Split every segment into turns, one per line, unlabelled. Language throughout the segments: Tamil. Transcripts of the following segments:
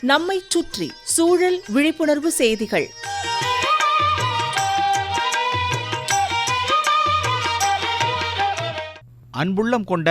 நம்மைச் சுற்றி சூழல் விழிப்புணர்வு செய்திகள்.
அன்புள்ளம் கொண்ட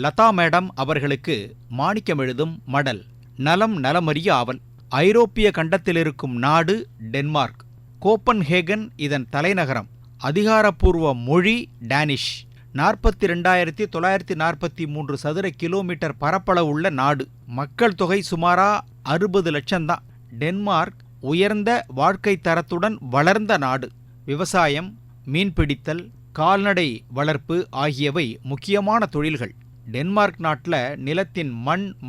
லதா மேடம் அவர்களுக்கு மாணிக்கம் எழுதும் மடல். நலம் நலமறிய ஆவல். ஐரோப்பிய கண்டத்திலிருக்கும் நாடு டென்மார்க். கோப்பன்ஹேகன் இதன் தலைநகரம். அதிகாரப்பூர்வ மொழி டேனிஷ். 42,943 சதுர கிலோமீட்டர் பரப்பளவுள்ள நாடு. மக்கள் தொகை சுமாரா 60 லட்சம்தான். டென்மார்க் உயர்ந்த வாழ்க்கை தரத்துடன் வளர்ந்த நாடு. விவசாயம், மீன்பிடித்தல், கால்நடை வளர்ப்பு ஆகியவை முக்கியமான தொழில்கள். டென்மார்க் நாட்டில் நிலத்தின்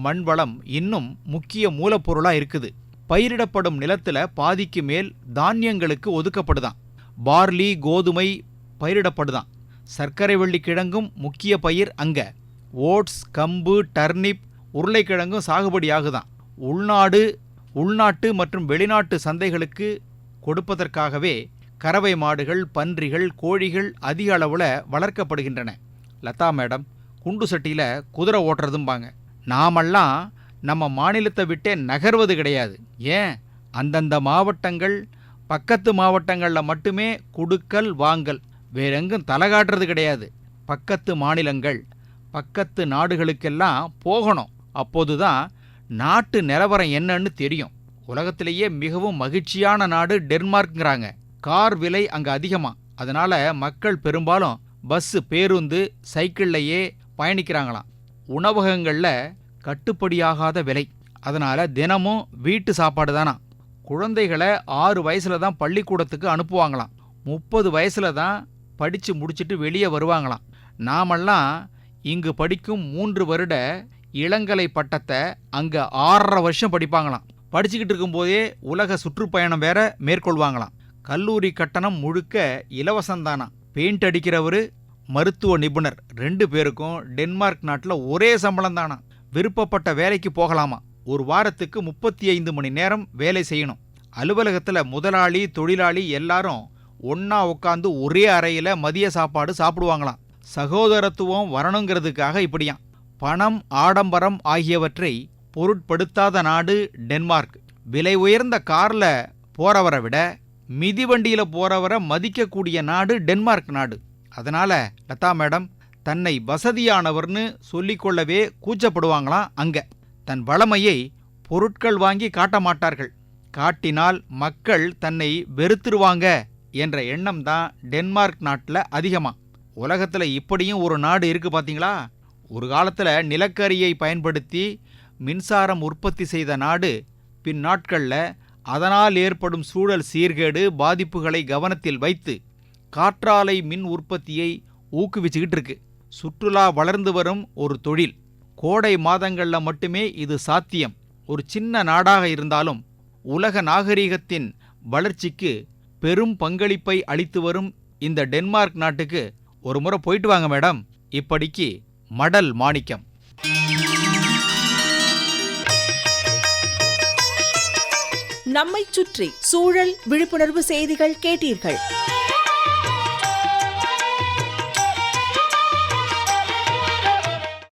மண் வளம் இன்னும் முக்கிய மூலப்பொருளா இருக்குது. பயிரிடப்படும் நிலத்துல பாதிக்கு மேல் தானியங்களுக்கு ஒதுக்கப்படுதான். பார்லி, கோதுமை பயிரிடப்படுதான். சர்க்கரை வள்ளி கிழங்கும் முக்கிய பயிர் அங்க. ஓட்ஸ், கம்பு, டர்னிப், உருளைக்கிழங்கும் சாகுபடியாகுதான். உள்நாட்டு மற்றும் வெளிநாட்டு சந்தைகளுக்கு கொடுப்பதற்காகவே கறவை மாடுகள், பன்றிகள், கோழிகள் அதிக அளவில் வளர்க்கப்படுகின்றன. லதா மேடம் குண்டு சட்டியில் குதிரை ஓட்டுறதும்பாங்க. நாமெல்லாம் நம்ம மாநிலத்தை விட்டே நகர்வது கிடையாது. ஏன், அந்தந்த மாவட்டங்கள், பக்கத்து மாவட்டங்களில் மட்டுமே குடுக்கல் வாங்கல், வேறெங்கும் தலை காட்டுறது கிடையாது. பக்கத்து மாநிலங்கள், பக்கத்து நாடுகளுக்கெல்லாம் போகணும். அப்போதுதான் நாட்டு நிலவரம் என்னன்னு தெரியும். உலகத்திலேயே மிகவும் மகிழ்ச்சியான நாடு டென்மார்க்ங்கிறாங்க. கார் விலை அங்கே அதிகமாக, அதனால மக்கள் பெரும்பாலும் பஸ்ஸு, பேருந்து, சைக்கிள்லையே பயணிக்கிறாங்களாம். உணவகங்களில் கட்டுப்படியாகாத விலை, அதனால தினமும் வீட்டு சாப்பாடு தானா. குழந்தைகளை 6 வயசுல தான் பள்ளிக்கூடத்துக்கு அனுப்புவாங்களாம். 30 வயசுல தான் படித்து முடிச்சுட்டு வெளியே வருவாங்களாம். நாமெல்லாம் இங்கு படிக்கும் 3 வருட இளங்கலை பட்டத்தை அங்கே 6.5 வருஷம் படிப்பாங்களாம். படிச்சுக்கிட்டு இருக்கும்போதே உலக சுற்றுப்பயணம் வேற மேற்கொள்வாங்களாம். கல்லூரி கட்டணம் முழுக்க இலவசந்தானா. பெயிண்ட் அடிக்கிறவர், மருத்துவ நிபுணர் 2 பேருக்கும் டென்மார்க் நாட்டில் ஒரே சம்பளம் தானா. விருப்பப்பட்ட வேலைக்கு போகலாமா. ஒரு வாரத்துக்கு 35 மணி நேரம் வேலை செய்யணும். அலுவலகத்தில் முதலாளி, தொழிலாளி எல்லாரும் ஒன்னா உட்காந்து ஒரே அறையில் மதிய சாப்பாடு சாப்பிடுவாங்களாம். சகோதரத்துவம் வரணுங்கிறதுக்காக இப்படியாம். பணம், ஆடம்பரம் ஆகியவற்றை பொருட்படுத்தாத நாடு டென்மார்க். விலை உயர்ந்த கார்ல போறவரை விட மிதிவண்டியில போறவரை மதிக்கக்கூடிய நாடு டென்மார்க் நாடு. அதனால லதா மேடம் தன்னை வசதியானவர்னு சொல்லிக்கொள்ளவே கூச்சப்படுவாங்களாம். அங்க தன் வளமையை பொருட்கள் வாங்கி காட்ட மாட்டார்கள். காட்டினால் மக்கள் தன்னை வெறுத்துருவாங்க என்ற எண்ணம் தான் டென்மார்க் நாட்டில் அதிகமா. உலகத்தில் இப்படியும் ஒரு நாடு இருக்கு பார்த்தீங்களா. ஒரு காலத்தில் நிலக்கரியை பயன்படுத்தி மின்சாரம் உற்பத்தி செய்த நாடு பின் நாட்களில் அதனால் ஏற்படும் சூழல் சீர்கேடு பாதிப்புகளை கவனத்தில் வைத்து காற்றாலை மின் உற்பத்தியை ஊக்குவிச்சுக்கிட்டு இருக்கு. சுற்றுலா வளர்ந்து வரும் ஒரு தொழில். கோடை மாதங்களில் மட்டுமே இது சாத்தியம். ஒரு சின்ன நாடாக இருந்தாலும் உலக நாகரிகத்தின் வளர்ச்சிக்கு பெரும் பங்களிப்பை அளித்து வரும் இந்த டென்மார்க் நாட்டுக்கு ஒரு முறை போயிட்டு வாங்க மேடம். இப்படிக்கு மடல் மாணிக்கம்.
நம்மைச் சுற்றி சூழல் விழிப்புணர்வு செய்திகள் கேட்டீர்கள்.